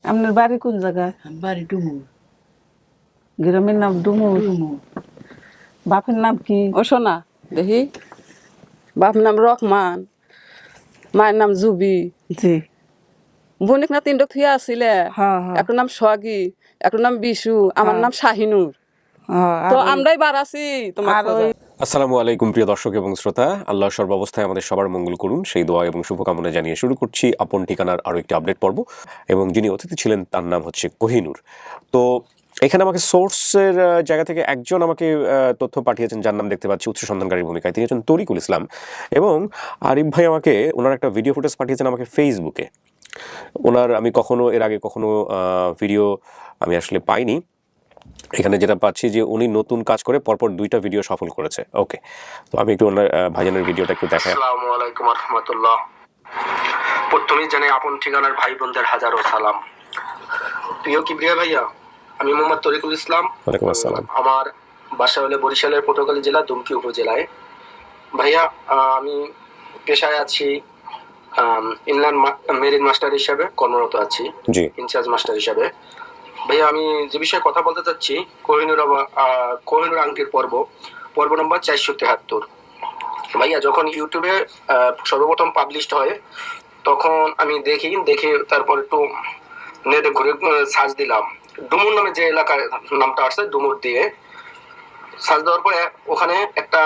আপনার বাড়ি কোন জায়গায়? বাড়ি ডুমুর। গ্রামের নাম ডুমুর। বাপের নাম কি? ও শোনা দেখি, বাপ নাম রহমান, মায়ের নাম জুবি, জি। বণিক না তিনটা থুয়া আসছিলে, হ্যাঁ হ্যাঁ একটা নাম সোহাগী, একটা নাম বিশু, আমার নাম শাহিনুর। হ্যাঁ। তো আমরাই বাড়াছি তোমার আর খোঁজা। আসসালামু আলাইকুম প্রিয় দর্শক এবং শ্রোতা, আল্লাহ সর্বাবস্থায় আমাদের সবার মঙ্গল করুন সেই দোয়া এবং শুভকামনা জানিয়ে শুরু করছি আপন ঠিকানার আরও একটি আপডেট পর্ব। এবং যিনি অতিথি ছিলেন তার নাম হচ্ছে কোহিনুর। তো এখানে আমাকে সোর্সের জায়গা থেকে একজন আমাকে তথ্য পাঠিয়েছেন, যার নাম দেখতে পাচ্ছি উৎস সন্ধানকারীর ভূমিকায়, তিনি হচ্ছেন তরিকুল ইসলাম। এবং আরিফ ভাই আমাকে ওনার একটা ভিডিও ফুটেজ পাঠিয়েছেন আমাকে ফেসবুকে। ওনার আমি কখনো এর আগে কখনো ভিডিও আমি আসলে পাইনি। এখানে যেটা পাচ্ছি যে উনি নতুন কাজ করে পরপর 2টা ভিডিও সফল করেছে। ওকে, তো আমি একটু ওনার ভাইজানের ভিডিওটা একটু দেখাই। আসসালামু আলাইকুম ওয়া রাহমাতুল্লাহ। প্রথমেই জানাই আপন ঠিকানার ভাই বোনদের হাজারো সালাম। প্রিয় কিবরিয়া ভাইয়া, আমি মোহাম্মদ তরিকুল ইসলাম। ওয়ালাইকুম আসসালাম। আমার বাসা হলো বরিশালের পটুয়াখালী জেলা দুমকি উপজেলায়। ভাইয়া, আমি পেশায় আছি ইনল্যান্ড মেরিন মাস্টার হিসাবে কর্মরত আছি, জি। ইনচার্জ মাস্টার হিসাবে। ভাইয়া, আমি যে বিষয়ে কথা বলতে চাচ্ছি, কোহিনুর আংটির পর্ব নম্বর 473। ভাইয়া, যখন ইউটিউবে সর্বপ্রথম পাবলিশড হয় তখন আমি দেখে তারপর একটু নেটে ঘুরে সার্চ দিলাম। ডুমুর নামে যে এলাকার নামটা আসছে, ডুমুর দিয়ে সার্চ দেওয়ার পরে ওখানে একটা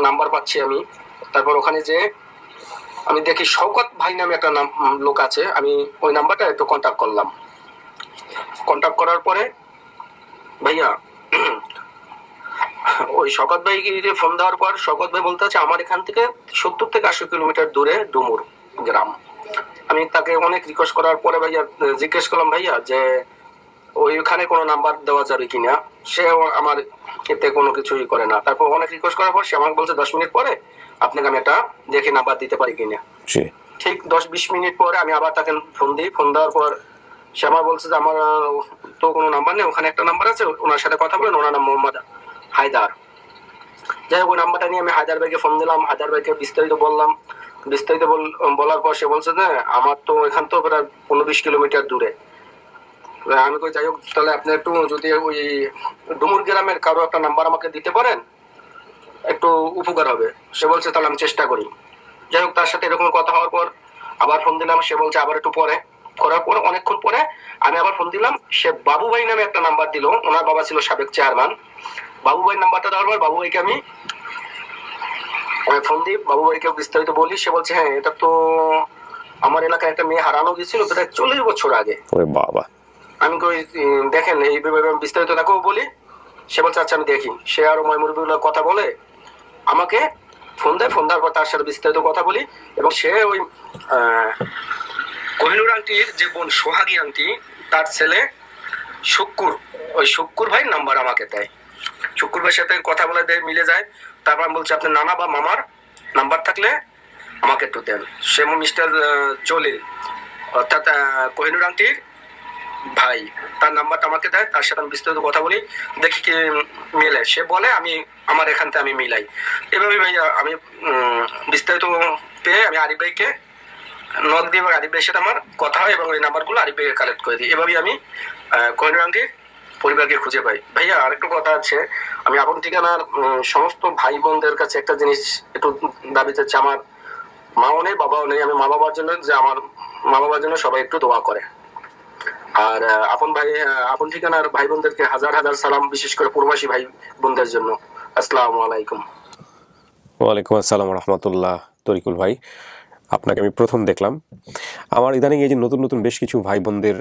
নাম্বার পাচ্ছি আমি। তারপর ওখানে যে আমি দেখি শওকত ভাই নামে একটা লোক আছে, আমি ওই নাম্বারটা একটু কন্ট্যাক্ট করলাম। কন্ট্যাক্ট করার পরে ভাইয়া ওই শওকত ভাইকে ফোন দেওয়ার পর শওকত ভাই বলতে আছে আমার এখান থেকে 70 থেকে 80 কিলোমিটার দূরে ডুমুর গ্রাম। আমি তাকে অনেক রিকোয়েস্ট করার পরে ভাইয়া জিজ্ঞেস করলাম ভাইয়া যে ওইখানে কোনো নাম্বার দেওয়া যাবে কিনা। সে আমার এতে কোনো কিছুই করে না। তারপর অনেক রিকোয়েস্ট করার পর সে আমাকে বলছে 10 মিনিট পরে আপনাকে আমি একটা দেখে নাম্বার দিতে পারি কিনা। ঠিক 10-20 মিনিট পরে আমি আবার তাকে ফোন দিই। ফোন দেওয়ার পর সে আমার বলছে যে আমার তো কোনো নাম্বার নেই, ওখানে একটা নাম্বার আছে, ওনার সাথে কথা বলেন, ওনার নাম মোহাম্মদ হায়দার। যাই হোক, ওই নাম্বারটা নিয়ে আমি হায়দার ভাইকে ফোন দিলাম। হায়দার ভাইকে বিস্তারিত বললাম। বিস্তারিত বলার পর সে বলছে যে আমার তো এখান তো প্রায় 15-20 কিলোমিটার দূরে। আমি কই যাই হোক, তাহলে আপনি একটু যদি ওই ডুমুর গ্রামের কারো একটা নাম্বার আমাকে দিতে পারেন একটু উপকার হবে। সে বলছে তাহলে আমি চেষ্টা করি। যাই হোক, তার সাথে এরকম কথা হওয়ার পর আবার ফোন দিলাম। সে বলছে আবার একটু পরে। করার পর অনেকক্ষণ পরে আমি আবার ফোন দিলাম। সে বাবু ভাই নামে একটা নাম্বার দিল, ওনার বাবা ছিল সাবেক চেয়ারম্যান। বাবু ভাই নাম্বারটা দেওয়ার পর বাবু ভাইকে আমি ফোন দিই, বাবু ভাইকে বিস্তারিত বলি। সে বলছে হ্যাঁ, এটা তো আমার এলাকায় একটা মেয়ে হারানো গেছিল প্রায় 40 বছর আগে। বাবা। আমি কই দেখেন এই বিস্তারিত তাকেও বলি। সে বলছে আচ্ছা আমি দেখি। সে আরো ময়মুরবিউল্লাহ কথা বলে আমাকে ফোন দেয়। ফোন দেওয়ার পর তার সাথে বিস্তারিত কথা বলি এবং সে ওই কোহিনুর আন্টির যে বোন সোহাগী আন্টি, তার ছেলে ওই শুক্কুর ভাই নাম্বার আমাকে দেয়। শুক্কুর ভাইয়ের সাথে কথা বলে দেয়, মিলে যায়। তারপর আমি বলছি আপনার নানা বা মামার নাম্বার থাকলে আমাকে একটু দেন। সে মিস্টার জলিল, অর্থাৎ কোহিনুর আন্টির ভাই, তার নাম্বারটা আমাকে দেয়। তার সাথে আমি বিস্তারিত কথা বলি, দেখি কি মিলে। সে বলে আমি আমার এখান থেকে আমি মিলাই। এভাবে ভাইয়া আমি বিস্তারিত পেয়ে আমি আরিফ ভাইকে নক দিই এবং আরিফ ভাইয়ের সাথে আমার কথা হয় এবং ওই নাম্বারগুলো আরিফ ভাইকে কালেক্ট করে দিই। এভাবেই আমি কোহিনুর আন্টির পরিবারকে খুঁজে পাই। ভাইয়া আরেকটু কথা আছে, আমি আপন ঠিকানার সমস্ত ভাই বোনদের কাছে একটা জিনিস একটু দাবি চাচ্ছি। আমার মাও নেই, বাবাও নেই। আমি মা বাবার জন্য যে আমার মা বাবার জন্য সবাই একটু দোয়া করে। আর আপন ঠিকানার ভাই বোনদেরকে হাজার হাজার সালাম, বিশেষ করে প্রবাসী ভাই বোনদের জন্য। আসসালামু আলাইকুম। ওয়ালাইকুম আসসালাম রহমতুল্লাহ। তরিকুল ভাই, আপনাকে আমি প্রথম দেখলাম। আমার ইদানিং এই যে নতুন নতুন বেশ কিছু ভাই বোনদের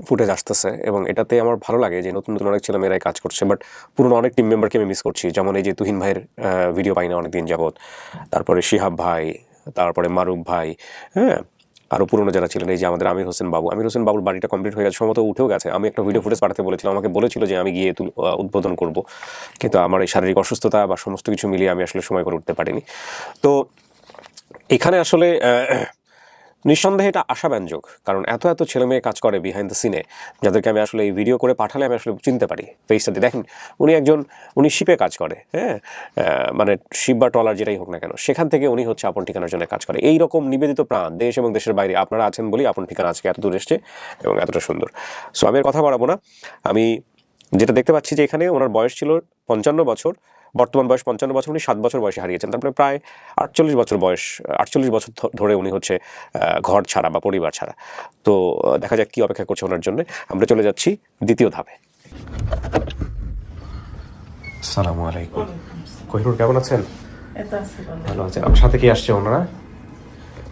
ফুটেজ আসতেছে এবং এটাতে আমার ভালো লাগে যে নতুন নতুন অনেক ছেলেমেয়েরাই কাজ করছে, বাট পুরনো অনেক টিম মেম্বারকে আমি মিস করছি। যেমন এই যে তুহিন ভাইয়ের ভিডিও পাই না অনেকদিন যাবৎ, তারপরে শিহাব ভাই, তারপরে মারুফ ভাই, হ্যাঁ, আরও পুরনো যারা ছিলেন, এই যে আমাদের আমির হোসেন বাবুর বাড়িটা কমপ্লিট হয়ে গেছে, সম্ভবত উঠেও গেছে। আমি একটা ভিডিও ফুটেজ পাঠাতে বলেছিলাম, আমাকে বলেছিল যে আমি গিয়ে উদ্বোধন করব, কিন্তু আমার এই শারীরিক অসুস্থতা বা সমস্ত কিছু মিলিয়ে আমি আসলে সময় করে উঠতে পারিনি। তো এখানে আসলে নিঃসন্দেহে এটা আশাব্যঞ্জক, কারণ এত এত ছেলে মেয়ে কাজ করে বিহাইন্ড দ্য সিনে, যাদেরকে আমি আসলে এই ভিডিও করে পাঠালে আমি আসলে চিনতে পারি ফেসটা দিয়ে। দেখেন উনি শিপে কাজ করে, হ্যাঁ, মানে শিপ বা ট্রলার যেটাই হোক না কেন, সেখান থেকে উনি হচ্ছে আপন ঠিকানার জন্য কাজ করে। এই রকম নিবেদিত প্রাণ দেশ এবং দেশের বাইরে আপনারা আছেন বলেই আপন ঠিকানা আজকে এত দূর এসছে এবং এতটা সুন্দর। সো আমি আর কথা বাড়াবো না। আমি যেটা দেখতে পাচ্ছি যে এখানে ওনার বয়স ছিল 55 বছর, বর্তমান বয়স 55 বছর, উনি 7 বছর বয়সে হারিয়েছেন। তারপরে প্রায় 48 বছর বয়স, 48 বছর ধরে উনি হচ্ছে ঘর ছাড়া বা পরিবার ছাড়া। তো দেখা যাক কি অপেক্ষা করছে ওনার জন্য। আমরা চলে যাচ্ছি দ্বিতীয় ধাপে। আসসালামু আলাইকুম। কোহিনুর কেমন আছেন? এটা আছে ভালো। ভালো আছেন। আমার সাথে কি আসছে ওনারা?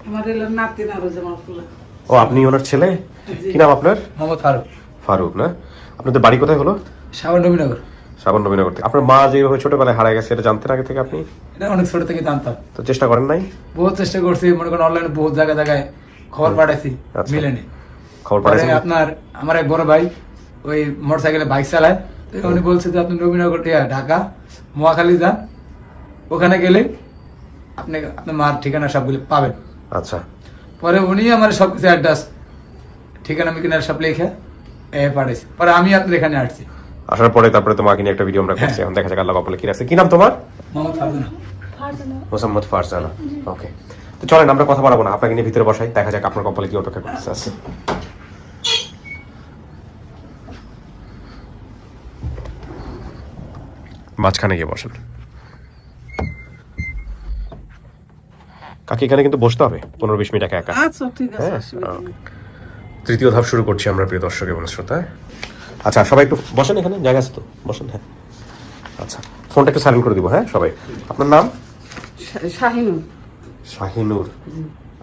আমার এলো নাতি না রোজা মারফুলা। ও, আপনি ওনার ছেলে? কি নাম আপনার? মোহাম্মদ ফারুক, ফারুক না? আপনাদের বাড়ি কোথায় হলো? সাবন নবীনগর। সাবান নবীনগর থেকে। আপনার মা যেভাবে ছোটবেলায় হারায় গেছে এটা জানতেন আগে থেকে আপনি? এটা অনেক ছোট থেকে জানতাম, তো চেষ্টা করেন নাই? বহুত চেষ্টা করছি, মনে করেন অনলাইনে বহুত জায়গায় খবর পাঠাইছি, আচ্ছা। মিলেনি। খবর পরে পাঠিয়েছেন? আপনার আমার এক বড় ভাই ওই মোটরসাইকেলে বাইক চালায়, তো উনি বলছে যে আপনি নবীনগর ঢাকা মহাখালী যান, ওখানে গেলে আপনি আপনার মার ঠিকানা সবগুলি পাবেন। আচ্ছা। পরে উনি আমার সবকিছু অ্যাড্রেস ঠিকানা মিকানা সব লিখে পাঠাইছি। পরে আমি আপনার এখানে আসছি। আসার পরে তারপরে তোমাকে নিয়ে একটা ভিডিও আমরা করছি। এখন দেখা যাক আল্লাহ কপালে কি আছে। কি নাম তোমার? মোহাম্মদ ফারুক। মোহাম্মদ ফারজানা। ওকে, তো চলেন আমরা কথা বাড়াবো না, আপনাকে নিয়ে ভিতরে বসাই, দেখা যাক আপনার কপালে কি অপেক্ষা করতেছে। আছে মাঝখানে গিয়ে বসেন। কাকে এখানে কিন্তু বসতে হবে 15-20 মিনিট একা একা। আচ্ছা ঠিক আছে, হ্যাঁ, অসুবিধা নেই। তৃতীয় ধাপ শুরু করছি আমরা, প্রিয় দর্শক এবং শ্রোতা। আচ্ছা, সবাই একটু বসেন, এখানে জায়গা আছে তো, বসেন। হ্যাঁ, আচ্ছা, ফোনটা একটু সাইলেন্ট করে দিব। হ্যাঁ সবাই। আপনার নাম? শাহিনুর। শাহিনুর।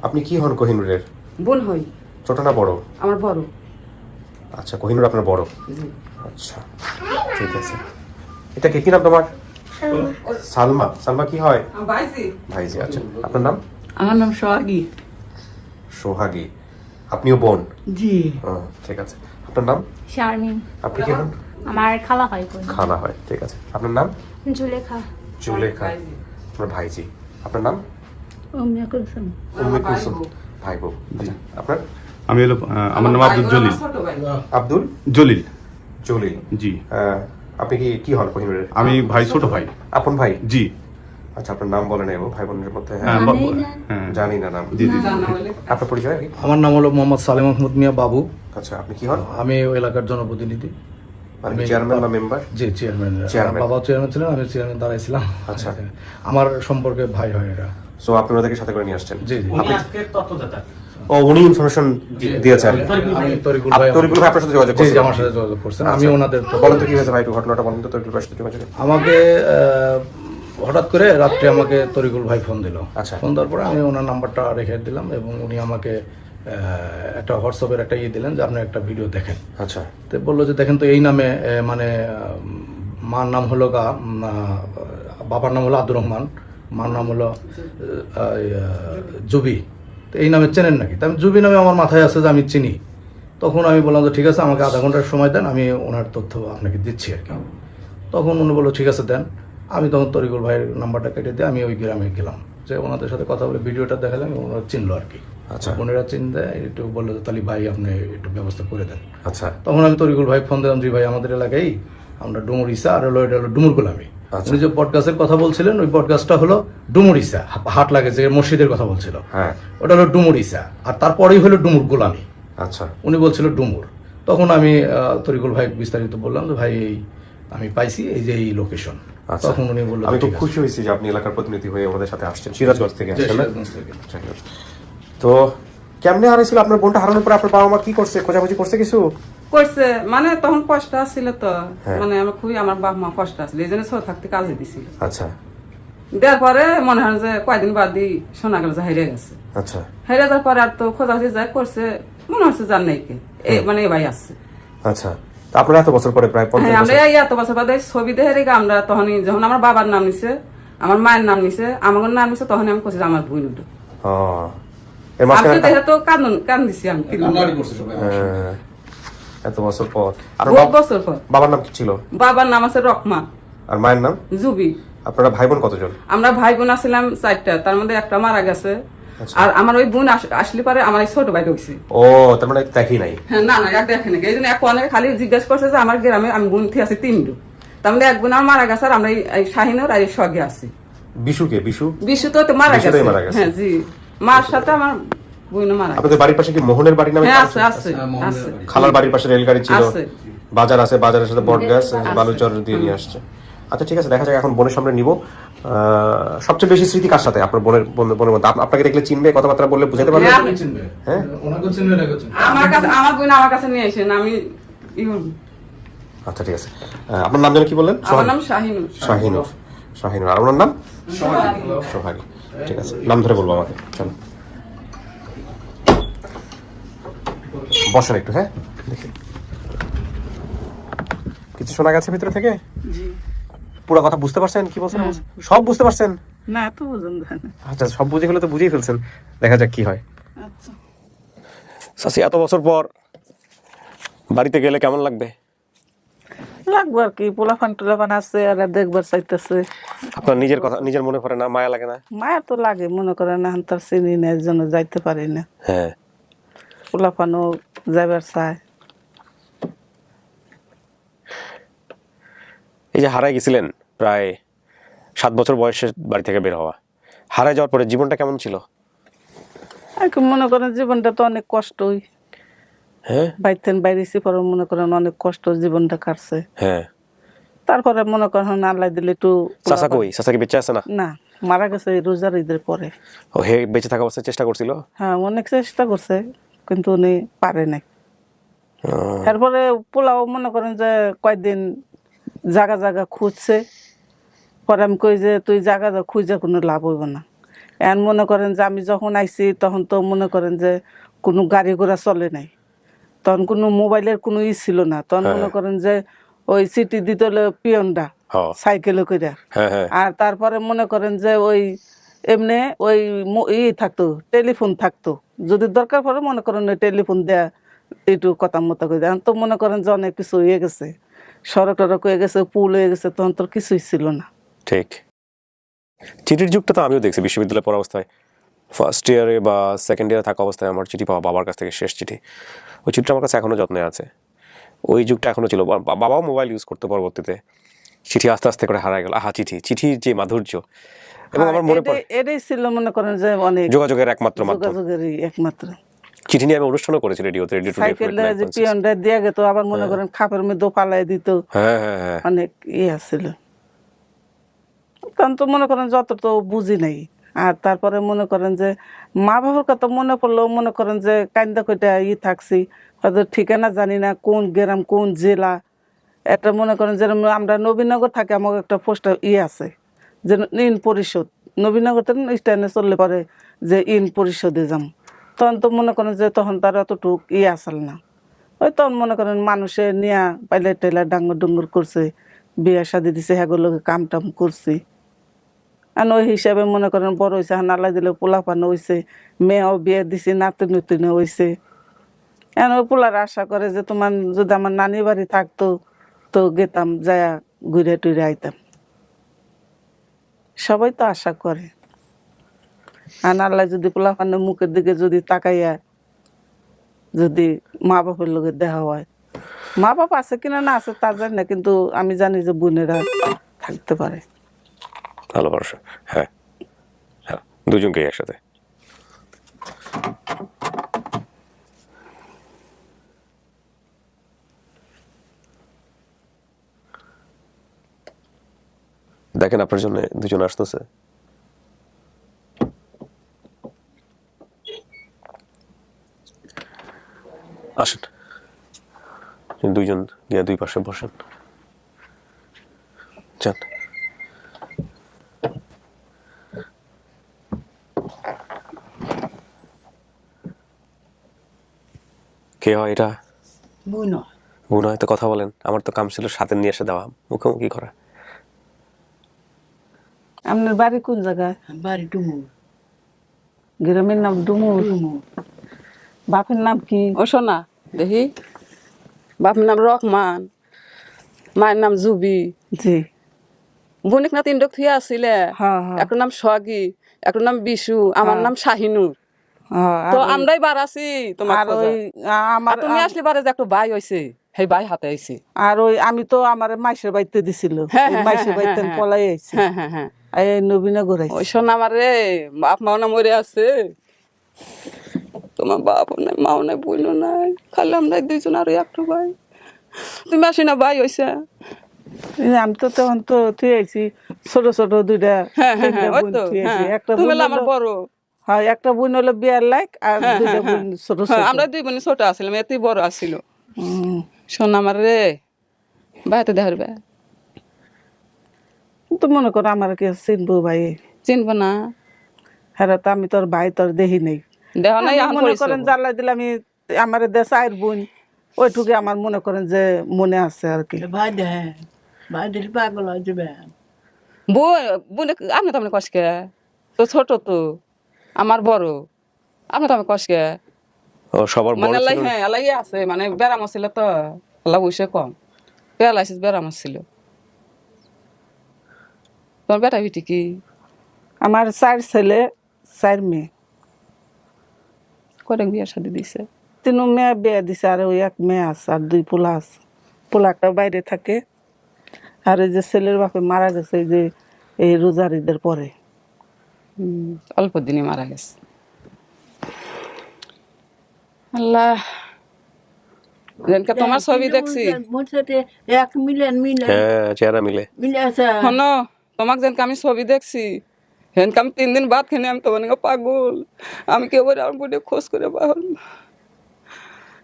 আপনি কি হন কোহিনুরের? বোন হই। ছোট না বড়? আমার বড়। আচ্ছা, কোহিনুর আপনার বড়। আচ্ছা, ঠিক আছে। এটা কি নাম তোমার? সালমা। সালমা কি হয়? ভাইজি। ভাইজি। আচ্ছা, আপনার নাম? আমার নাম সোহাগী। সোহাগী। আপনিও বোন? জি। ও, ঠিক আছে। আপনার নাম? শারমিন। আপনি কি হন? আমার খালা হয় কোন? খালা হয়, ঠিক আছে। আপনার নাম? জুলেখা। জুলেখা। আপনার ভাইজি। আপনার নাম? উম্মিয়া কুলসুম। উম্মে কুলসুম। ভাই বউ। আচ্ছা, আপনার? আমি হলো আমার নাম আব্দুল জলিল। আব্দুল জলিল। জলিল। জি। আপনি কি হন কোহিনুরের? আমি ভাই, ছোট ভাই। আপন ভাই? জি। আচ্ছা, আপনার নাম বলেন এবং ভাই বোনের মধ্যে? হ্যাঁ, হ্যাঁ, জানি না নাম। জি জি। আপনার পরিচয় কি? আমার নাম হলো মোহাম্মদ সালেম মাহমুদ মিয়া বাবু। আচ্ছা, আপনি কি হন? আমি ওই এলাকার জনপ্রতিনিধি। মানে চেয়ারম্যান বা মেম্বার? জি, চেয়ারম্যান। চেয়ারম্যান। বাবা চেয়ারম্যান ছিলেন, আমি চেয়ারম্যান দাঁড়াইছিলাম। আচ্ছা। আমার সম্পর্কে ভাই হয় এরা। সো আপনি ওদেরকে সাথে করে নিয়ে আসছেন? জি জি। ও, উনি ইনফরমেশন দিয়েছেন? আমি তরিকুল ভাই। তরিকুল ভাই আপনার সাথে যোগাযোগ জি, করছেন? আমার সাথে যোগাযোগ করছেন। আমি ওনাদের বলেন তো কি হয়েছে ভাই, একটু ঘটনাটা বলেন তো তরিকুল ভাইয়ের সাথে যোগাযোগ। আমাকে হঠাৎ করে রাত্রে আমাকে তরিকুল ভাই ফোন দিল। আচ্ছা। ফোন দেওয়ার পরে আমি ওনার নাম্বারটা রেখে দিলাম এবং উনি আমাকে একটা হোয়াটসঅ্যাপের একটা দিলেন যে আপনি একটা ভিডিও দেখেন। আচ্ছা। তো বললো যে দেখেন তো এই নামে মানে মার নাম হলো বাবার নাম হলো আব্দুর রহমান, মার নাম হলো জুবি। তো এই নামে চেনেন নাকি? তো আমি জুবি নামে আমার মাথায় আছে যে আমি চিনি। তখন আমি বললাম যে ঠিক আছে, আমাকে আধা ঘন্টার সময় দেন, আমি ওনার তথ্য আপনাকে দিচ্ছি আর কি। তখন উনি বললো ঠিক আছে দেন। আমি তখন তরিকুল ভাইয়ের নাম্বারটা কেটে দিয়ে আমি ওই গ্রামে গেলাম, যে ওনাদের সাথে কথা বলে ভিডিওটা দেখালাম, ওনারা চিনলো আর কি। আচ্ছা। বোনেরা চিনতে একটু বললো যে তাহলে ভাই আপনি একটু ব্যবস্থা করে দেন। আচ্ছা। তখন আমি তরিকুল ভাই ফোন দিলাম, জি ভাই আমাদের এলাকায় আমরা ডুমুর ইসা আর হলো এটা হলো ডুমুর গোলামি। উনি যে পডকাস্টের কথা বলছিলেন ওই পডকাস্টটা হলো ডুমুর ইসা, হাট লাগে যে মসজিদের কথা বলছিল, হ্যাঁ, ওটা হলো ডুমুর ইসা, আর তারপরেই হলো ডুমুর গোলামি। আচ্ছা। উনি বলছিল ডুমুর। তখন আমি তরিকুল ভাই বিস্তারিত বললাম যে ভাই এই আমি পাইছি এই যে এই লোকেশন। তখন উনি বললেন আমি খুব খুশি হয়েছি যে আপনি এলাকার প্রতিনিধি হয়ে আমাদের সাথে আসছেন। সিরাজগঞ্জ থেকে আসছেন না? তো কেমনে হারাইছিল আপনার বোনটা? হারানোর পরে আপনার বাবা মা কি করছে? খোঁজাখুঁজি করছে কিছু? করছে, মানে তখন কষ্ট আসছিল তো, মানে আমার খুবই আমার বাপ মা কষ্ট আসছিল, এই জন্য ছোট থাকতে কাজে দিছিল। আচ্ছা। দেওয়ার পরে মনে হয় যে কয়দিন বাদ দিয়ে শোনা গেল যে হাইরে গেছে। আচ্ছা। হাইরে যাওয়ার পরে আর তো খোঁজাখুঁজি যাই করছে, মনে হচ্ছে জান নাই কে মানে এ ভাই আসছে। আচ্ছা, আপনারা এত বছর পরে, প্রায় 50 আমরা বছর? এই এত বছর বাদে ছবি দেখে রেখে আমরা তখন যখন আমার বাবার নাম নিছে, আমার মায়ের নাম নিছে, আমার নাম নিছে, তখন আমি করছি আমি ভুল উঠো। এর মাঝখানে আমি দেখে তো কান্দিছি আমি। এত বছর পর বহুত বছর পর। বাবার নাম কি ছিল? বাবার নাম আছে রহমান। আর মায়ের নাম? জুবি। আপনারা ভাই বোন কতজন? আমরা ভাই বোন আছিলাম 4টা, তার মধ্যে একটা মারা গেছে। আর আমার ওই বোন আসলে পরে আমার এই ছোট ভাই ঢুকছে। ও তার মানে দেখি নাই। হ্যাঁ, না এক দেখে নাকি, এই জন্য এক অনেক খালি জিজ্ঞেস করছে যে আমার গ্রামে আমি বোন থেকে আছি 3 তার মধ্যে এক বোন আমার মারা গেছে, আর আমরা এই শাহিনুর আর এই সঙ্গে আছি। বিশু তো মারা গেছে। হ্যাঁ জি, মার সাথে আমার বোন মারা গেছে। আপনাদের বাড়ির পাশে কি মোহনের বাড়ি নামে? হ্যাঁ আছে আছে আছে। খালার বাড়ির পাশে রেলগাড়ি ছিল, আছে। বাজার আছে, বাজারের সাথে বটগাছ, বালুচর দিয়ে নিয়ে আসছে। আচ্ছা ঠিক আছে, দেখা যাক এখন বোনের সামনে নিব। সবচেয়ে বেশি স্মৃতি কার সাথে? আপনার বোনের মধ্যে আপনাকে দেখলে চিনবে, কথাবার্তা বললে বুঝাতে পারবে? হ্যাঁ, আমার বোন আমার কাছে নিয়ে আসেন, আমি আচ্ছা ঠিক আছে। আপনার নাম যেন কি বললেন? আমার নাম শাহিনুর। শাহিনুর। শাহিনুর। আর ওনার নাম সোহাগী। ঠিক আছে, নাম ধরে বলবো আমাকে। চলো বসেন একটু। হ্যাঁ, দেখি কিছু শোনা গেছে ভিতরে থেকে? পুরো কথা বুঝতে পারছেন কি বলছেন? সব বুঝতে পারছেন? না, এত বুঝুন না। আচ্ছা, সব বুঝে গেলে তো বুঝেই ফেলছেন। দেখা যাক কি হয়। আচ্ছা, চাচি এত বছর পর বাড়িতে গেলে কেমন লাগবে? লাগবো আর কি, পোলাফান টোলাফান আছে আর দেখবার চাইতেছে। আপনার নিজের কথা নিজের মনে পড়ে না? মায়া লাগে না? মায়া তো লাগে, মনে করে না তার চিনি না, এর জন্য যাইতে পারি না। হ্যাঁ, পোলাফানও যাইবার চায়। এই যে হারাই গেছিলেন প্রায় 7 বছর বয়সে বাড়ি থেকে বের হওয়া, হারাই যাওয়ার পরে জীবনটা কেমন ছিল? আর কি মনে করেন জীবনটা তো অনেক কষ্টই। হ্যাঁ বাইরেছি পরে মনে করেন অনেক কষ্ট জীবনটা কাটছে। হ্যাঁ। তারপরে মনে করেন আল্লাহ দিলে একটু। চাচা কই? চাচা কি বেঁচে আছে? না, না, মারা গেছে এই রোজার ঈদের পরে। ও হে বেঁচে থাকা অবস্থায় চেষ্টা করছিল? হ্যাঁ, অনেক চেষ্টা করছে কিন্তু উনি পারে নাই। তারপরে পোলাও মনে করেন যে কয়েকদিন জায়গা খুঁজছে, পরে আমি কই যে তুই জায়গা খুঁজে কোনো লাভ হইব না। এখন মনে করেন যে আমি যখন আইছি তখন তো মনে করেন যে কোনো গাড়ি ঘোড়া চলে নাই, তখন কোনো মোবাইলের কোনো ছিল না। তখন মনে করেন যে ওই সিটি দিতে হলো পিয়নটা সাইকেলে করে। আর তারপরে মনে করেন যে ওই এমনি ওই থাকতো, টেলিফোন থাকতো, যদি দরকার পড়ে মনে করেন ওই টেলিফোন দেয়া একটু কথা মতো করে দেয়। তো মনে করেন যে অনেক কিছু হয়ে গেছে, সড়ক টড়ক হয়ে গেছে, পুল হয়ে গেছে, তখন তোর কিছুই ছিল না। ঠিক। চিঠির যুগটা তো আমিও দেখছি বিশ্ববিদ্যালয়ে পড়া অবস্থায়, ফার্স্ট ইয়ারে বা সেকেন্ড ইয়ারে থাকা অবস্থায় আমার চিঠি পাওয়া, বাবার কাছ থেকে শেষ চিঠি। ওই চিঠিটা আমার কাছে এখনো যত্নে আছে। ওই যুগটা এখনো ছিল। বাবাও মোবাইল ইউজ করতে পরবর্তীতে। চিঠি আস্তে আস্তে করে হারায় গেল। চিঠির যে মাধুর্য, এবং আমার মনে পড়ে এটাই ছিল মনে করেন যে অনেক যোগাযোগের একমাত্র মাধ্যম। একমাত্র চিঠি নিয়ে আমি অনুষ্ঠানও করেছি রেডিওতে, রেডিও টু সাইকেলে যে পিয়নটা দিয়ে গেত, আবার মনে করেন খাপের মধ্যে পালাই দিত। অনেক ছিল। তখন তো মনে করেন যত তো বুঝি নাই। আর তারপরে মনে করেন যে মা বাবার কথা মনে পড়লেও মনে করেন যে কান্দা কইটা থাকছি, হয়তো ঠিকানা জানি না, কোন গ্রাম কোন জেলা। এটা মনে করেন যেরকম আমরা নবীনগর থাকি, আমার একটা পোস্টার আছে যে ইন পরিষদ, নবীনগর থেকে স্ট্যান্ডে চললে পরে যে ইন পরিষদে যাম। তখন তো মনে করেন যে তখন তার অতটুক আসল না। ওই তখন মনে করেন মানুষে নিয়া পাইলে টাইলে ডাঙ্গর ডুঙ্গর করছে, বিয়ে শাদি দিছে, হ্যাগুলোকে কাম টাম করছি। আর ওই হিসাবে মনে করেন বড় হয়েছে, নালা দিলে পোলাপানো হয়েছে, মেয়েও বিয়ে দিছি, নাতি নতুনও হয়েছে। এখন ওই পোলার আশা করে যে তোমার যদি আমার নানি বাড়ি থাকতো তো গেতাম, যায়া ঘুরে টুরে আইতাম। সবাই তো আশা করে। আর আল্লাহ যদি পোলাপানের মুখের দিকে যদি তাকাইয়া যদি মা বাপের লোকের দেখা হয়, মা বাপ আছে কিনা না আছে তা জানি না, কিন্তু আমি জানি যে বোনেরা থাকতে পারে। ভালোবাসা। হ্যাঁ হ্যাঁ, দুজনকেই একসাথে। দেখেন আপনার জন্য দুজন আসতেছে। আসেন, দুইজন গিয়ে দুই পাশে বসেন। যান। কে হয় এটা? বোন হয় তো কথা বলেন। আমার তো কাম ছিল সাথে নিয়ে এসে দেওয়া, মুখোমুখি করা। আপনার বাড়ি কোন জায়গায়? বাড়ি ডুমুর। গ্রামের নাম ডুমুর। বাপের নাম কি? ও শোনা দেখি, বাপের নাম রহমান, মায়ের নাম জুবি। জি। বোনিক না 3 থিয়া আসছিলে, হ্যাঁ হ্যাঁ। একটা নাম সোহাগী, একটার নাম বিশু, আমার নাম শাহিনুর। তো আমরাই বার আছি তোমার আর ওই আমার তুমি আসলে বারে যে একটা ভাই হইছে, সেই ভাই হাতে আইছে। আর ওই আমি তো আমার মাইশের বাড়িতে দিছিল, হ্যাঁ, ওই হ্যাঁ, মাইশের হ্যাঁ, বাড়িতে হ্যাঁ, পলাই আইছি, হ্যাঁ হ্যাঁ হ্যাঁ এই নবীনগর ওই আইছি। শোন আমার রে, বাপ মাও না মরে আছে, তোমার বাপও নাই, মাও নাই, বোনও নাই, খালি আমরা দুইজন আর একটা ভাই। তুমি আসি না ভাই হইছে। আমি তো তখন তো তুই আইছি ছোট ছোট দুইটা হ্যাঁ হ্যাঁ তিনটা হ্যাঁ ওই বোন তো, তুই আইছি, হ্যাঁ একটা তুমি বোন হলো আমার হলো- বড়। হ্যাঁ একটা বোন হলো বিয়ার লাইক, আর হ্যাঁ, দুইটা হ্যাঁ, বোন হ্যাঁ। ছোট হ্যাঁ, ছোট। আমরা দুই বোন ছোট আসছিলাম, এতে বড় আসছিল। হুম। শোন আমার রে, ভাইতে দেখার বে তো মনে করো আমার কি চিনবো ভাই, চিনবো না, হ্যাঁ তো আমি তোর ভাই তোর দেখি নেই। দেহ নাই আমি এখন মনে পরিচয়। করেন জ্বালাই দিলে আমি আমার দেশ আয়ের বোন, ওইটুকু আমার মনে করেন যে মনে আছে আর কি। ভাই দেয়, ভাই দিলে পাগল হয়ে যাবে। বোন বোন আপনি তো আপনি কষ্টকে তো ছোট তো আমার বড়, আপনি তো আমি কষ্টকে ও সবার বড় মানে আল্লাহ, ছিল। হ্যাঁ আল্লাহ আছে, মানে বেড়াম ছিল তো, আল্লাহ বসে কম প্যারালাইসিস বেড়াম ছিল। তোমার বেটা বিটি কি? আমার 4 ছেলে 4 মেয়ে, করে বিয়ার সাথে দিছে? 3 মেয়ে বিয়ে দিছে, আর ওই 1 মেয়ে আছে, আর 2 পোলা আছে। পোলাটা বাইরে থাকে, আর এই যে ছেলের বাপে মারা গেছে এই যে এই রোজার ঈদের পরে। অল্প দিনে মারা গেছে। আল্লাহ, যেনকে তোমার ছবি দেখছি, মোর সাথে এক মিলেন হ্যাঁ চেহারা মিলে। মিলে আছে। শোনো তোমাকে যেনকে আমি ছবি দেখছি, হেনকে আমি 3 দিন বাদ খেয়ে আমি তোমার পাগল। আমি কেবল আমার বোনে খোঁজ করে পাগল।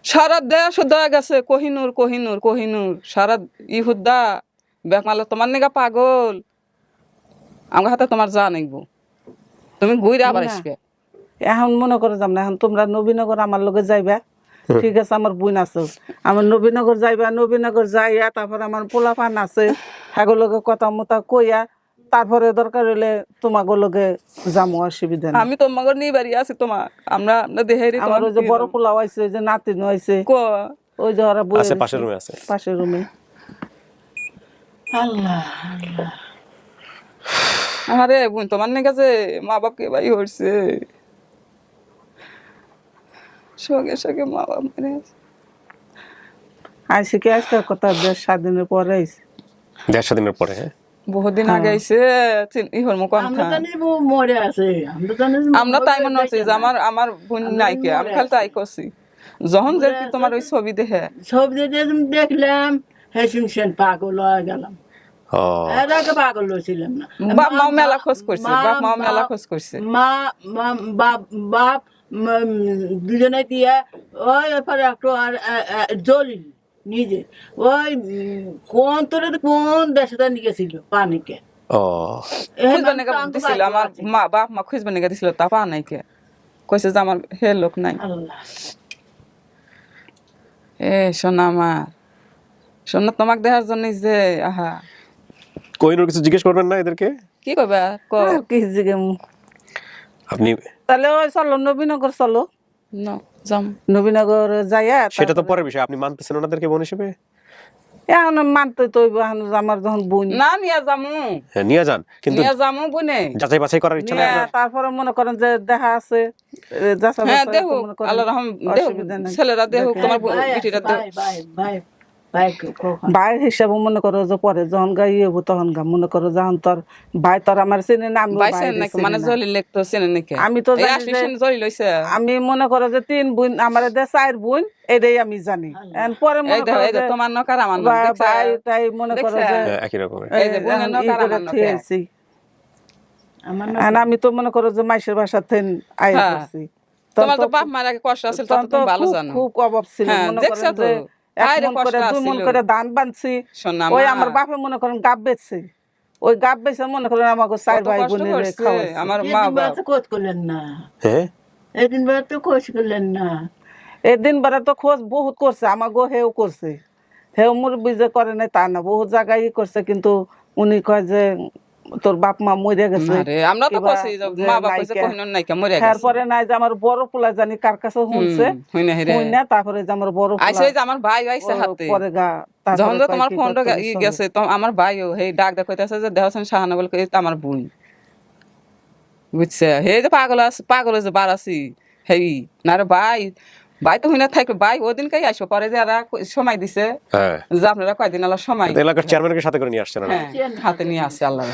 সারা দেশ দয়া গেছে কোহিনুর কোহিনুর কোহিনুর, সারা ইহুদা বেকমালে তোমার নিগা পাগল। আমার হাতে তোমার যা নেব, তুমি ঘুরে আবার না। আসবে। এখন মনে করো যাম না, এখন তোমরা নবীনগর আমার লগে যাইবা, ঠিক আছে? আমার বোন আছে, আমার নবীনগর যাইবা, নবীনগর যাইয়া তারপর আমার পোলা পান আছে, হ্যাগোর লগে কথা মতা কইয়া তারপরে দরকার হইলে তোমাকে লগে যামো, অসুবিধা নেই। আমি তোমাকে নিয়ে বাড়ি আছি, তোমার আমরা আমরা দেহেরি আমার ওই যে বড় পোলাও আইছে, ওই যে নাতিন হয়েছে, কো ওই যে ওরা বই আছে পাশের রুমে আছে। পাশের রুমে। আল্লাহ আরে বোন তোমার নিয়ে গেছে, মা বাপকে বাড়ি হচ্ছে, সঙ্গে সঙ্গে মা বাপ মেরে গেছে। আইসি কি আজকের কথা 7 দিনের পরে আইসি। 1.5 দিনের পরে। হ্যাঁ বহুদিন আগে আইছে, ইহর মুখ আমরা জানি মরে আছে, আমরা জানি আমরা তাই মনে হচ্ছে যে আমার আমার বোন নাই কে, আমি খালি তাই করছি। যখন যে তোমার ওই ছবি দেখে সব দেখলাম, হেসিং সেন পাগল হয়ে গেলাম। ও এর আগে পাগল হয়েছিলাম না। বাপ মাও মেলা খোঁজ করছে, বাপ মাও মেলা খোঁজ করছে। মা বাপ বাপ দুজনে দিয়ে ওই এরপরে একটু আর জলিল নিজে ওই কোন তোরে কোন দেশে নিয়ে গেছিল পানিকে। ও খুঁজবার নাকি দিছিল, আমার মা বাপ মা খুঁজবার নাকি দিছিল, তা পা নাই কে, কইছে যে আমার হে লোক নাই। আল্লাহ এ সোনা আমার, সোনা তোমাকে দেখার জন্য যে আহা কোহিনুর কিছু জিজ্ঞেস করবেন না এদেরকে? কি কইবা কো আর কি জিগে আপনি তাহলে ওই চলো নবীনগর, চলো ন যাম। নবীনগর যাইয়া সেটা তো পরের বিষয়, আপনি মানতেছেন ওনাদেরকে বোন হিসেবে? এখন মানতে তো হইবো, এখন আমার যখন বোন না নিয়ে যামু, হ্যাঁ নিয়ে যান, কিন্তু নিয়ে যামু বোনে। যাচাই বাছাই করার ইচ্ছা নাই নিয়ে আপনার? তারপরে মনে করেন যে দেখা আছে, যাচাই হ্যাঁ বাছাই দেহ তো মনে করেন আল্লাহ রহম দেহ, অসুবিধা নাই। ছেলেরা দেহ, তোমার ভাই বিটিরা দেহ। ভাই ভাই ভাই ভাই কখন ভাই হিসাবে মনে করো যে পরে যখন গাই হবো তখন গা মনে করো যখন তোর ভাই তোর আমার চিনি না, আমিও বাইসেন ভাইরে নাকি চিনি মানে না। জলি লেখতো চেনে নাকি? আমি তো এই জানি আসিছেন যে- জলি লইছে। আমি মনে করো যে 3 বোন, আমার 4 বোন, এটাই আমি জানি। এখন পরে এই মনে দেখো করো এই যে যে তোমার নকার আমার নক দেখছ? ভাই তাই মনে করো দেখছে? যে হ্যাঁ, একই রকমের। এই যে বোনের নক আর আমার নক এক। আছি। আমার এখন আমি তো মনে করো যে মাইশের বাসা থেকে আই হ্যাঁ। করছি। তোমার তো বাপ মার আগে কষ্ট আছে, তা তো তুমি ভালো জানো। খুব অভাব ছিল, হ্যাঁ, মনে দেখছো করেন তো? যে 1 বাইরে মন করে কষ্ট 2 মন আছিল। করে ধান বানছি। শোনা ওই মা, আমার বাপে মনে করেন গাব বেচছে, ওই গাব বেচে মনে করেন আমাকে 4 কত ভাই কষ্ট বোনের করছে খাওয়াইছে। আমার মা এদিন বেলা বাপ। তো খোঁজ করলেন না, হ্যাঁ এদিন বেলা তো খোঁজ করলেন না। এই দিন বেলা তো খোঁজ বহুত করছে, আমাকে হেও করছে, হেও মুরব্বি যে করে নাই তা না, বহুত জায়গায় করছে, কিন্তু উনি কয় যে তোর বাপ মা মরে গেছে। আরে আমরা তো কিবা কইছি যে যে মা বাপ কইছে নাইকা। কহিনুর নাইকা মরে গেছে। তারপরে নাই যে আমার বড় পোলা জানি কার কাছে শুনছে, হইনা হিরে শুনে তারপরে যে আমার বড় আইছে পোলা যে আমার ভাই আইছে হাতে। পরে গা তারপরে যখন যে কয় তোমার কি ফোনটা করতে হবে, গেছে তো আমার ভাইও হেই ডাক দেখাইতেছে যে দেহসেন শাহানা বলে কই আমার বোন। বুঝছে হে যে পাগল যে বার আছি হেই না রে ভাই ভাই তো হইনা থাকবে ভাই ওদিনকেই আসবো পরে যে এরা সময় দিছে হ্যাঁ যে আপনারা কয়দিন আল্লাহ সময় তো এলাকার চেয়ারম্যানকে সাথে করে নিয়ে আসছেন না? হ্যাঁ হাতে নিয়ে আসছে আল্লাহ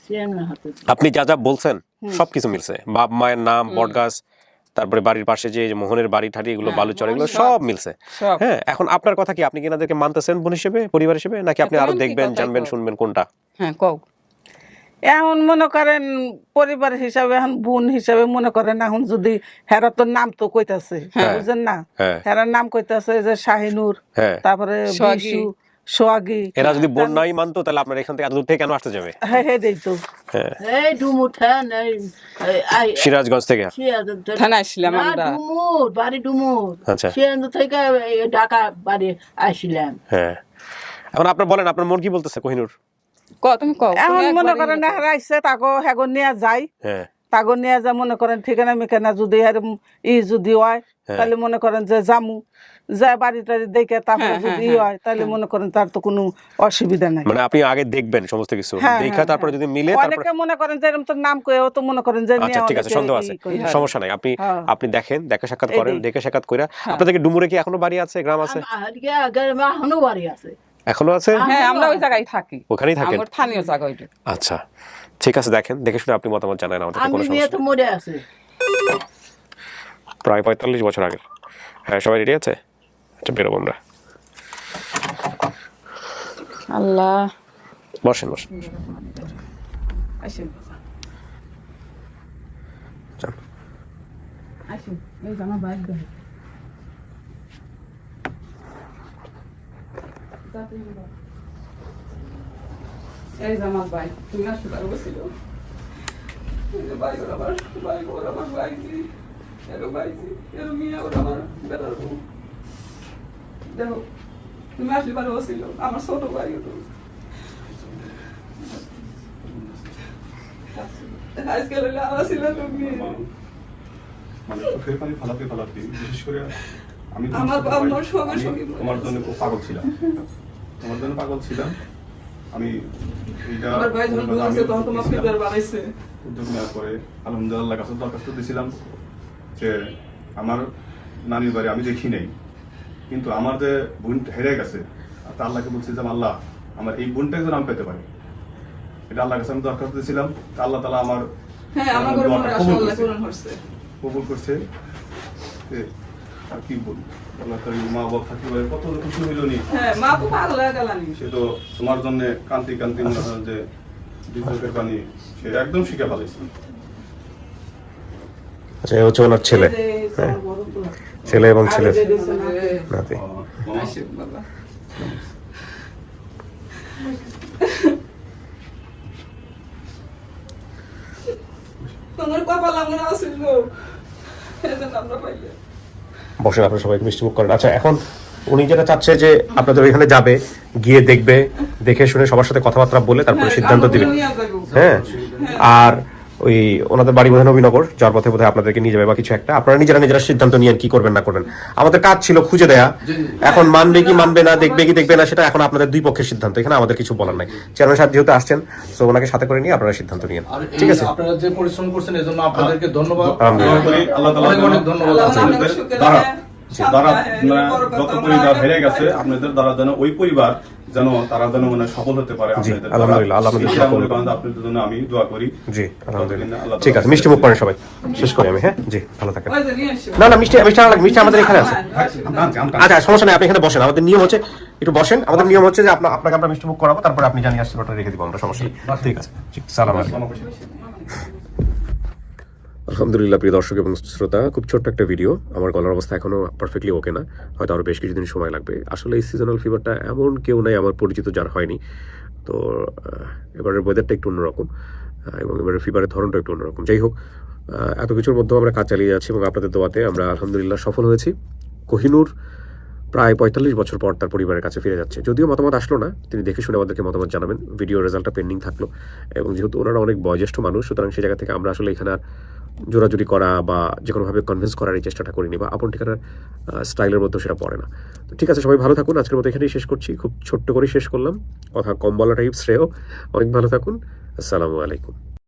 চেয়ারম্যান হাতে আপনি যা যা বলছেন সবকিছু মিলছে, বাপ মায়ের নাম, বটগাছ, তারপরে বাড়ির পাশে যে মোহনের বাড়ি ঠাড়ি এগুলো বালুচর এগুলো সব মিলছে। সব। হ্যাঁ এখন আপনার কথা কি, আপনি কি এনাদেরকে মানতেছেন বোন হিসেবে, পরিবার হিসেবে, নাকি আপনি আরো এখন কি দেখবেন, কথা জানবেন, কও? শুনবেন, কোনটা? হ্যাঁ কও এখন মনে করেন পরিবার হিসাবে, এখন বোন হিসাবে মনে করেন এখন যদি হেরা তোর নাম তো কইতাছে বুঝেন না, হ্যাঁ। হেরার নাম কইতাছে যে শাহিনুর, হ্যাঁ তারপরে সোহাগী। বিশু, সোহাগী, এরা যদি বোন নাই মানতো তাহলে আপনার এখান থেকে এত দূর থেকে কেন আসতে যাবে? হ্যাঁ হ্যাঁ দেই তো হ্যাঁ এই ডুমুর ঠান সিরাজগঞ্জ থেকে। থানায় আসলাম না আমরা ডুমুর বাড়ি ডুমুর আচ্ছা। সেখান থেকে ঢাকা বাড়ি আসছিলাম। হ্যাঁ এখন আপনার বলেন, আপনার মন কি বলতেছে কোহিনুর? তুমি কও এখন তুমি মনে একবারই করেন হেরা আইসে তাকে হেগো নিয়ে যাই, হ্যাঁ তাগো নিয়ে যা মনে করেন ঠিকানা মিকানা যদি যদি হয় তাহলে মনে করেন যে জামু যায় বাড়ি টাড়ি দেখে তারপরে যদি হয় তাহলে মনে করেন তার তো কোনো অসুবিধা নাই। মানে আপনি আগে দেখবেন সমস্ত কিছু, হ্যাঁ, দেখা হ্যাঁ, তারপরে যদি মিলে তারপরে। অনেকে মনে করেন যে এরকম তো নাম কয়েও তো মনে করেন যে আচ্ছা ঠিক আছে, সন্দেহ আছে, সমস্যা নাই। আপনি হ্যাঁ। আপনি দেখেন, দেখা সাক্ষাৎ করেন, এই। দেখে সাক্ষাৎ কইরা। আপনাদের ডুমুরে কি এখনো বাড়ি আছে, গ্রাম আছে? এখনো বাড়ি আছে। এখনো আছে? হ্যাঁ আমরা ওই জায়গায় থাকি, ওখানেই থাকেন? আমার স্থানীয় জায়গা ওইটা। আচ্ছা ঠিক আছে, দেখেন, দেখে শুনে আপনি মতামত জানান আমাদের, আমি কোনো মেয়ে সমস্যা তো নেই। মরে আছে। প্রায় 45 বছর আগে। হ্যাঁ সবাই রেডি আছে? আচ্ছা বেরোবো আমরা। আল্লাহ বসেন বসেন আসেন যান। আসেন এই যে আমার বাইক দেখ এই যে আমার বাইক, তুমি আসতে পারবো ছিল বাইক আমার বাইক এরো বাইক এরো মিয়া ওরা আমার বেড়ার দেখো তুমি আসতে পারবো ছিল আমার ছোট ভাই ওটা আজকে আমার ছিল তুমি মানে চোখের পানি ফালাতে ফালাতে বিশেষ করে আমি তো আমার ছোট আমার ভাই, সঙ্গে আমি সঙ্গে তোমার জন্য খুব পাগল ছিলাম, তোমার জন্য পাগল ছিলাম আমি। এইটা আমার ভাই যখন আমি বলছে তখন তোমার ফিগার বানাইছে উদ্যোগ নেওয়ার পরে আলহামদুলিল্লাহ কাছে দরখাস্ত দিয়েছিলাম যে আমার নানির বাড়ি আমি দেখি নাই, কিন্তু আমার যে বোন হেরে গেছে, তা আল্লাহকে বলছি যে আল্লাহ আমার এই বোনটাকে যেন আমি পেতে পারি, এটা আল্লাহর কাছে আমি দরখাস্ত দিয়েছিলাম। তা আল্লাহ তাআলা আমার হ্যাঁ আমার ঘরে মনে আসলে আল্লাহ পূরণ করছে কবুল করছে। আর কি বলবো, আল্লাহ তাআলা মা বাবা থাকতে পারে কত খুশি হইল নি। হ্যাঁ মা তো ভালো লাগালানি সে তো তোমার জন্য কান্তি কান্তি মনে হয় যে বিদ্যুতের পানি সে একদম শিখে ফেলেছে। আচ্ছা এই হচ্ছে ওনার ছেলে, হ্যাঁ ছেলে এবং ছেলের নাতি। আসে বাবা তোমার কপাল আমার আসিল এজন্য আমরা পাইলে বসেন, আপনারা সবাইকে মিষ্টিমুখ করেন। আচ্ছা এখন উনি যেটা চাচ্ছে যে আপনাদের ওইখানে যাবে, গিয়ে দেখবে, দেখে শুনে সবার সাথে কথাবার্তা বলে তারপরে সিদ্ধান্ত দিবে। হ্যাঁ আর ওই ওনাদের বাড়ি বোধহয় নবীনগর, যার পথে বোধহয় আপনাদেরকে নিয়ে যাবে বা কিছু একটা। আপনারা নিজেরা সিদ্ধান্ত নিয়েন কি করবেন না করবেন। আমাদের কাজ ছিল খুঁজে দেয়া, এখন মানবে কি মানবে না, দেখবে কি দেখবে না, সেটা এখন আপনাদের দুই পক্ষের সিদ্ধান্ত, এখানে আমাদের কিছু বলার নাই। চেয়ারম্যান সাহেব যেহেতু আসছেন, তো ওনাকে সাথে করে নিয়ে আপনারা সিদ্ধান্ত নিয়েন, ঠিক আছে? আপনারা যে পরিশ্রম করছেন এর জন্য আপনাদেরকে ধন্যবাদ, আলহামদুলিল্লাহ। আল্লাহ তাআলা অনেক অনেক ধন্যবাদ। দ্বারা দ্বারা যত পরিবার হেরে গেছে আপনাদের দ্বারা যেন ওই পরিবার যেন তারা যেন মানে সফল হতে পারে আপনাদের দ্বারা। আলহামদুলিল্লাহ, আল্লাহ আপনাদের এই সফল আমলে করুন। বান্দা আপনাদের জন্য আমি দোয়া করি। জি আলহামদুলিল্লাহ, আল্লাহ ঠিক আছে। মিষ্টি মুখ করেন সবাই, শেষ করি আমি। হ্যাঁ জি ভালো থাকেন। ওই যে নিয়ে এসো না না মিষ্টি মিষ্টি আনা লাগবে, মিষ্টি আমাদের এখানে আছে। আচ্ছা সমস্যা নেই, আপনি এখানে বসেন। আমাদের নিয়ম হচ্ছে একটু বসেন, আমাদের নিয়ম হচ্ছে যে আপনাকে আমরা মিষ্টি মুখ করাবো, তারপরে আপনি জানিয়ে আসতে পারবেন, রেখে দিব আমরা, সমস্যা নেই। ঠিক আছে, সালাম আলাইকুম। আলহামদুলিল্লাহ প্রিয় দর্শক এবং শ্রোতা, খুব ছোট্ট একটা ভিডিও। আমার গলার অবস্থা এখনো পারফেক্টলি ওকে না, হয়তো আরও বেশ কিছুদিন সময় লাগবে। আসলে এই সিজনাল ফিভারটা এমন কেউ নাই আমার পরিচিত যার হয়নি। তো এবারের ওয়েদারটা একটু অন্যরকম এবং এবারের ফিভারের ধরনটা একটু অন্যরকম। যাই হোক, এত কিছুর মধ্যেও আমরা কাজ চালিয়ে যাচ্ছি এবং আপনাদের দোয়াতে আমরা আলহামদুলিল্লাহ সফল হয়েছি। কোহিনুর প্রায় 45 বছর পর তার পরিবারের কাছে ফিরে যাচ্ছে। যদিও মতামত আসলো না, তিনি দেখে শুনে আমাদেরকে মতামত জানাবেন। ভিডিও রেজাল্টটা পেন্ডিং থাকলো এবং যেহেতু ওনারা অনেক বয়োজ্যেষ্ঠ মানুষ, সুতরাং সেই জায়গা থেকে আমরা আসলে এখানে আর জোরাজুরি করা বা যে কোনোভাবে কনভিন্স করার এই চেষ্টাটা করিনি, বা আপন ঠিকানার স্টাইলের মধ্যেও সেটা পড়ে না। তো ঠিক আছে, সবাই ভালো থাকুন। আজকের মতো এখানেই শেষ করছি, খুব ছোট্ট করে শেষ করলাম, কথা কম বলাটাই শ্রেয়। অনেক ভালো থাকুন, আসসালামু আলাইকুম।